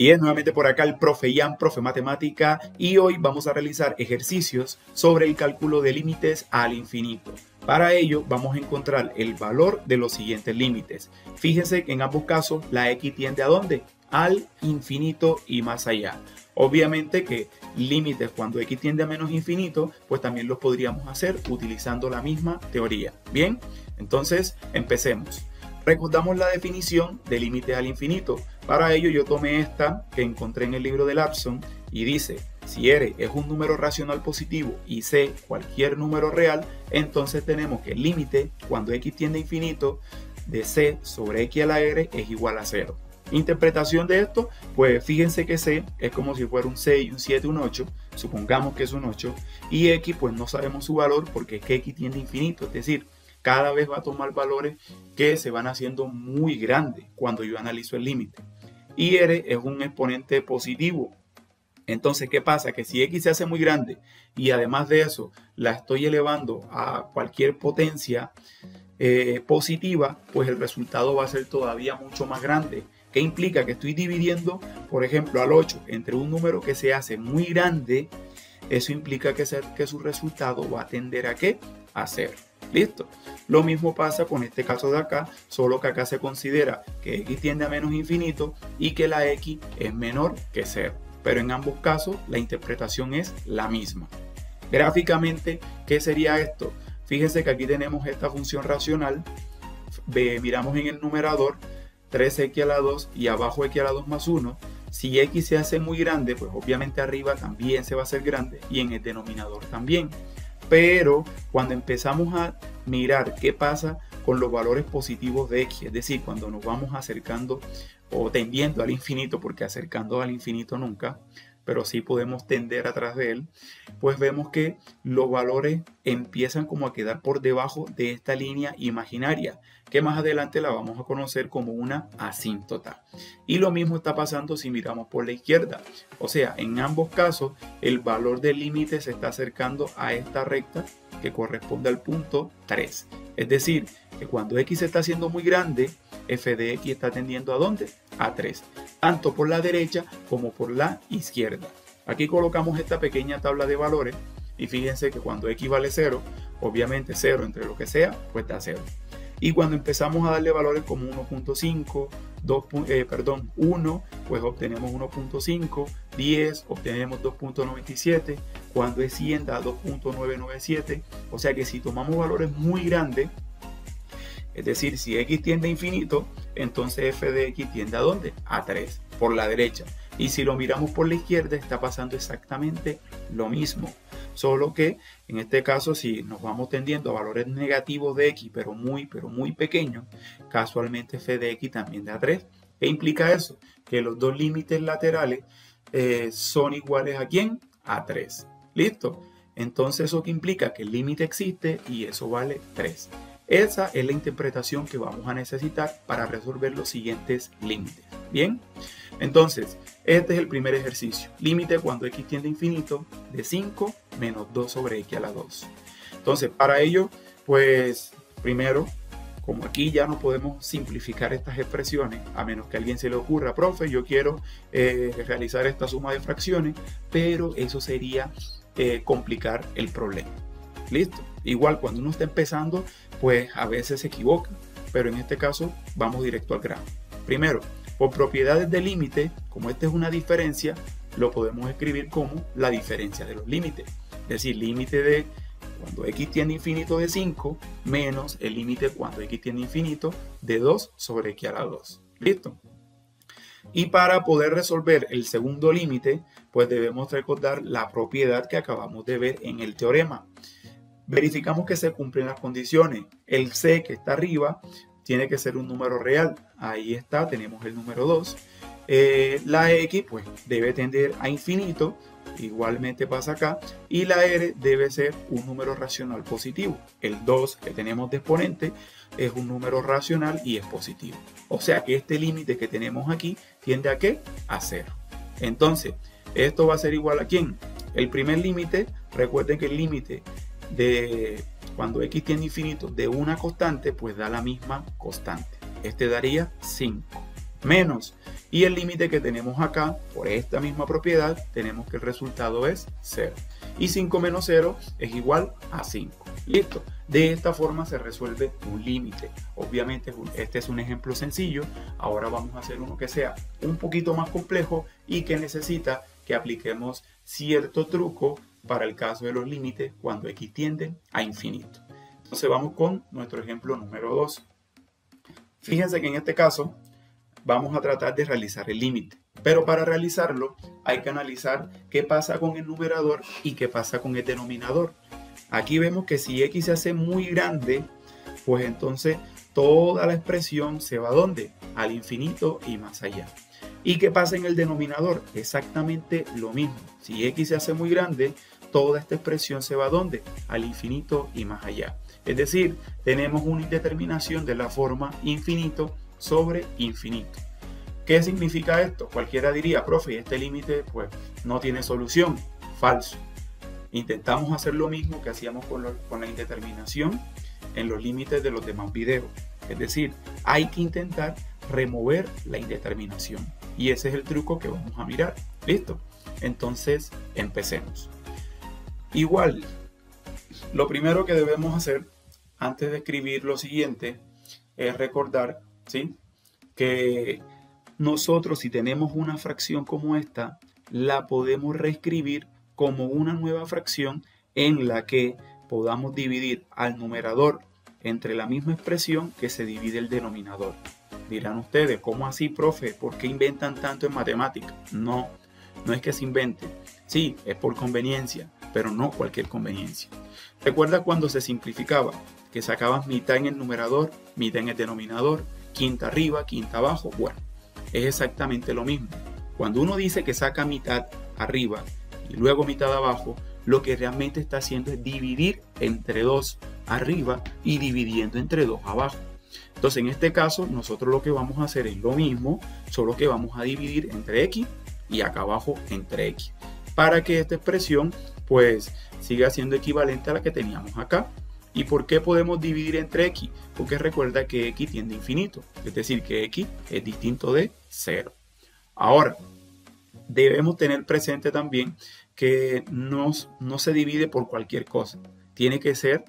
Y es nuevamente por acá el profe Ian, profe Matemática, y hoy vamos a realizar ejercicios sobre el cálculo de límites al infinito. Para ello vamos a encontrar el valor de los siguientes límites. Fíjense que en ambos casos la x tiende ¿a dónde? Al infinito y más allá. Obviamente que límites cuando x tiende a menos infinito, pues también los podríamos hacer utilizando la misma teoría. Bien, entonces empecemos. Recordamos la definición de límites al infinito. Para ello yo tomé esta que encontré en el libro de Lapson y dice: si R es un número racional positivo y C cualquier número real, entonces tenemos que el límite cuando x tiende a infinito de C sobre x a la R es igual a 0. Interpretación de esto, pues fíjense que C es como si fuera un 6, un 7, un 8, supongamos que es un 8, y x pues no sabemos su valor porque es que x tiende a infinito, es decir, cada vez va a tomar valores que se van haciendo muy grandes cuando yo analizo el límite. Y R es un exponente positivo. Entonces, ¿qué pasa? Que si x se hace muy grande y además de eso la estoy elevando a cualquier potencia positiva, pues el resultado va a ser todavía mucho más grande. ¿Qué implica? Que estoy dividiendo, por ejemplo, al 8 entre un número que se hace muy grande. Eso implica que su resultado va a tender ¿a qué? A 0. ¿Listo? Lo mismo pasa con este caso de acá, solo que acá se considera que x tiende a menos infinito y que la x es menor que 0. Pero en ambos casos la interpretación es la misma. Gráficamente, ¿qué sería esto? Fíjense que aquí tenemos esta función racional. Miramos en el numerador 3x a la 2 y abajo x a la 2 más 1. Si x se hace muy grande, pues obviamente arriba también se va a hacer grande y en el denominador también. Pero cuando empezamos a mirar qué pasa con los valores positivos de x, es decir, cuando nos vamos acercando o tendiendo al infinito, porque acercando al infinito nunca, pero sí podemos tender atrás de él, pues vemos que los valores empiezan como a quedar por debajo de esta línea imaginaria, que más adelante la vamos a conocer como una asíntota. Y lo mismo está pasando si miramos por la izquierda. O sea, en ambos casos el valor del límite se está acercando a esta recta que corresponde al punto 3. Es decir, que cuando x se está haciendo muy grande, f de x está tendiendo ¿a dónde? A 3. Tanto por la derecha como por la izquierda. Aquí colocamos esta pequeña tabla de valores y fíjense que cuando x vale 0, obviamente 0 entre lo que sea, pues da 0. Y cuando empezamos a darle valores como 1.5, 1, pues obtenemos 1.5, 10, obtenemos 2.97, cuando es 100 da 2.997, o sea que si tomamos valores muy grandes, es decir, si x tiende a infinito, entonces f de x tiende ¿a dónde? A 3, por la derecha. Y si lo miramos por la izquierda, está pasando exactamente lo mismo. Solo que en este caso, si nos vamos tendiendo a valores negativos de x, pero muy pequeños, casualmente f de x también da 3. ¿Qué implica eso? Que los dos límites laterales son iguales ¿a quién? A 3. ¿Listo? Entonces, ¿eso qué implica? Que el límite existe y eso vale 3. Esa es la interpretación que vamos a necesitar para resolver los siguientes límites. ¿Bien? Entonces, este es el primer ejercicio. Límite cuando x tiende a infinito de 5 menos 2 sobre x a la 2. Entonces, para ello, pues, primero, como aquí ya no podemos simplificar estas expresiones, a menos que a alguien se le ocurra, profe, yo quiero realizar esta suma de fracciones, pero eso sería complicar el problema. ¿Listo? Igual cuando uno está empezando, pues a veces se equivoca, pero en este caso vamos directo al grano. Primero, por propiedades de límite, como esta es una diferencia, lo podemos escribir como la diferencia de los límites. Es decir, límite de cuando x tiende a infinito de 5 menos el límite cuando x tiende a infinito de 2 sobre x a la 2. ¿Listo? Y para poder resolver el segundo límite, pues debemos recordar la propiedad que acabamos de ver en el teorema. Verificamos que se cumplen las condiciones. El c que está arriba tiene que ser un número real. Ahí está, tenemos el número 2. La x pues debe tender a infinito, igualmente pasa acá. Y la r debe ser un número racional positivo. El 2 que tenemos de exponente es un número racional y es positivo. O sea que este límite que tenemos aquí tiende ¿a qué? A 0. Entonces, esto va a ser igual ¿a quién? El primer límite, recuerden que el límite de cuando x tiende a infinito de una constante, pues da la misma constante. Este daría 5. Menos Y el límite que tenemos acá, por esta misma propiedad, tenemos que el resultado es 0. Y 5 menos 0 es igual a 5. Listo. De esta forma se resuelve un límite. Obviamente este es un ejemplo sencillo. Ahora vamos a hacer uno que sea un poquito más complejo y que necesita que apliquemos cierto truco para el caso de los límites cuando x tiende a infinito. Entonces vamos con nuestro ejemplo número 2. Fíjense que en este caso vamos a tratar de realizar el límite, pero para realizarlo hay que analizar qué pasa con el numerador y qué pasa con el denominador. Aquí vemos que si x se hace muy grande, pues entonces toda la expresión se va ¿a dónde? Al infinito y más allá. ¿Y qué pasa en el denominador? Exactamente lo mismo. Si x se hace muy grande, toda esta expresión se va ¿a dónde? Al infinito y más allá. Es decir, tenemos una indeterminación de la forma infinito sobre infinito. ¿Qué significa esto? Cualquiera diría, profe, este límite pues no tiene solución. Falso. Intentamos hacer lo mismo que hacíamos con la indeterminación en los límites de los demás videos. Es decir, hay que intentar remover la indeterminación. Y ese es el truco que vamos a mirar. ¿Listo? Entonces, empecemos. Igual, lo primero que debemos hacer antes de escribir lo siguiente es recordar, ¿sí?, que nosotros, si tenemos una fracción como esta, la podemos reescribir como una nueva fracción en la que podamos dividir al numerador entre la misma expresión que se divide el denominador. Dirán ustedes, ¿cómo así, profe? ¿Por qué inventan tanto en matemáticas? No es que se invente. Sí, es por conveniencia, pero no cualquier conveniencia. ¿Recuerda cuando se simplificaba? Que sacabas mitad en el numerador, mitad en el denominador, quinta arriba, quinta abajo. Bueno, es exactamente lo mismo. Cuando uno dice que saca mitad arriba y luego mitad abajo, lo que realmente está haciendo es dividir entre 2 arriba y dividiendo entre 2 abajo. Entonces, en este caso, nosotros lo que vamos a hacer es lo mismo, solo que vamos a dividir entre x y acá abajo entre x, para que esta expresión pues siga siendo equivalente a la que teníamos acá. ¿Y por qué podemos dividir entre x? Porque recuerda que x tiende a infinito, es decir, que x es distinto de 0. Ahora, debemos tener presente también que no se divide por cualquier cosa. Tiene que ser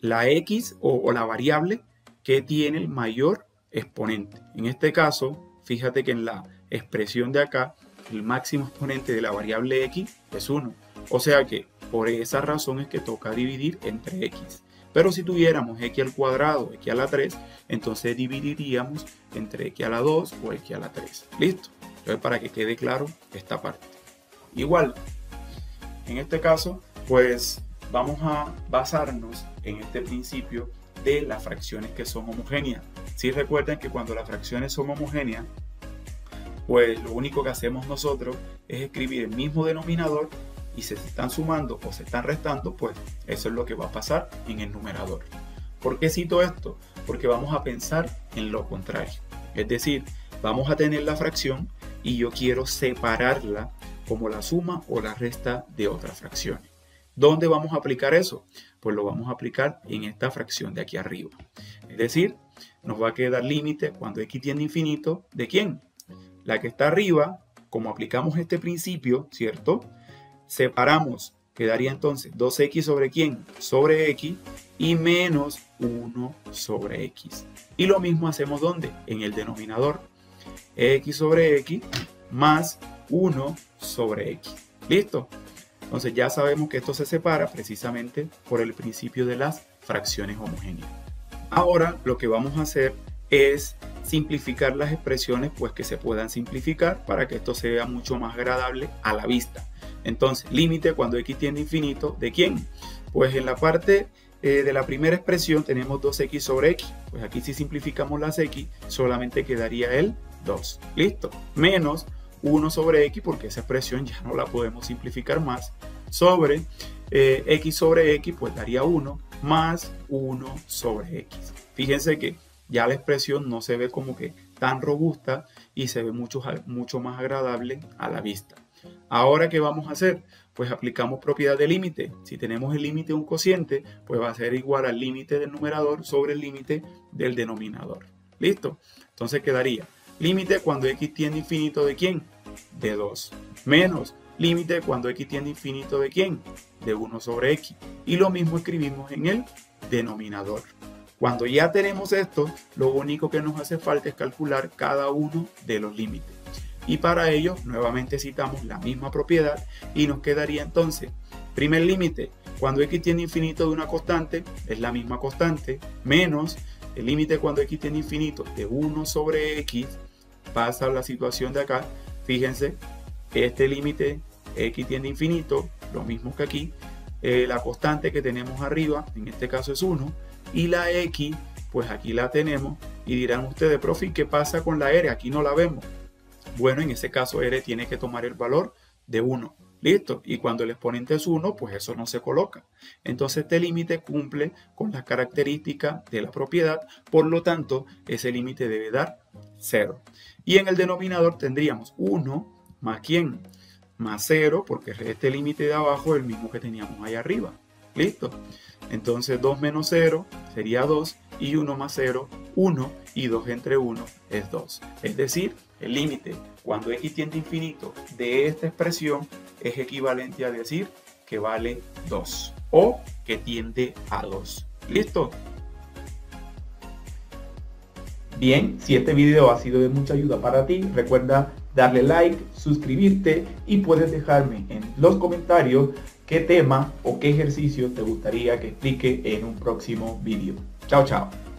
la x o la variable que tiene el mayor exponente. En este caso, fíjate que en la expresión de acá, el máximo exponente de la variable x es 1. O sea que por esa razón es que toca dividir entre x. Pero si tuviéramos x al cuadrado, x a la 3, entonces dividiríamos entre x a la 2 o x a la 3. ¿Listo? Entonces, para que quede claro esta parte. Igual, en este caso, pues vamos a basarnos en este principio de las fracciones que son homogéneas. Si recuerden que cuando las fracciones son homogéneas, pues lo único que hacemos nosotros es escribir el mismo denominador y si se están sumando o se están restando, pues eso es lo que va a pasar en el numerador. ¿Por qué cito esto? Porque vamos a pensar en lo contrario. Es decir, vamos a tener la fracción y yo quiero separarla como la suma o la resta de otras fracciones. ¿Dónde vamos a aplicar eso? Pues lo vamos a aplicar en esta fracción de aquí arriba. Es decir, nos va a quedar límite cuando x tiende a infinito. ¿De quién? La que está arriba, como aplicamos este principio, ¿cierto? Separamos, quedaría entonces 2x sobre ¿quién? Sobre x y menos 1 sobre x. Y lo mismo hacemos ¿dónde? En el denominador. X sobre x más 1 sobre x. ¿Listo? Entonces ya sabemos que esto se separa precisamente por el principio de las fracciones homogéneas. Ahora lo que vamos a hacer es simplificar las expresiones pues que se puedan simplificar para que esto sea mucho más agradable a la vista. Entonces, límite cuando x tiende a infinito, ¿de quién? Pues en la parte de la primera expresión tenemos 2x sobre x. Pues aquí si simplificamos las x, solamente quedaría el 2. ¿Listo? Menos 1 sobre x, porque esa expresión ya no la podemos simplificar más, sobre x sobre x, pues daría 1, más 1 sobre x. Fíjense que ya la expresión no se ve como que tan robusta y se ve mucho más agradable a la vista. Ahora, ¿qué vamos a hacer? Pues aplicamos propiedad de límite. Si tenemos el límite de un cociente, pues va a ser igual al límite del numerador sobre el límite del denominador. ¿Listo? Entonces quedaría límite cuando x tiende a infinito ¿de quién? De 2. Menos límite cuando x tiende a infinito ¿de quién? De 1 sobre x. Y lo mismo escribimos en el denominador. Cuando ya tenemos esto, lo único que nos hace falta es calcular cada uno de los límites. Y para ello, nuevamente citamos la misma propiedad y nos quedaría entonces, primer límite, cuando x tiende a infinito de una constante, es la misma constante, menos el límite cuando x tiende a infinito de 1 sobre x, pasa la situación de acá, fíjense, este límite x tiende a infinito, lo mismo que aquí, la constante que tenemos arriba, en este caso es 1, y la x, pues aquí la tenemos, y dirán ustedes, profe, ¿qué pasa con la r? Aquí no la vemos. Bueno, en ese caso r tiene que tomar el valor de 1. Listo. Y cuando el exponente es 1, pues eso no se coloca. Entonces este límite cumple con las características de la propiedad. Por lo tanto, ese límite debe dar 0. Y en el denominador tendríamos 1 más ¿quién? Más 0, porque este límite de abajo es el mismo que teníamos ahí arriba. Listo. Entonces 2 menos 0 sería 2 y 1 más 0, 1 y 2 entre 1 es 2. Es decir, el límite cuando x tiende a infinito de esta expresión es equivalente a decir que vale 2 o que tiende a 2. ¿Listo? Bien, si este video ha sido de mucha ayuda para ti, recuerda darle like, suscribirte y puedes dejarme en los comentarios qué tema o qué ejercicio te gustaría que explique en un próximo video. Chao, chao.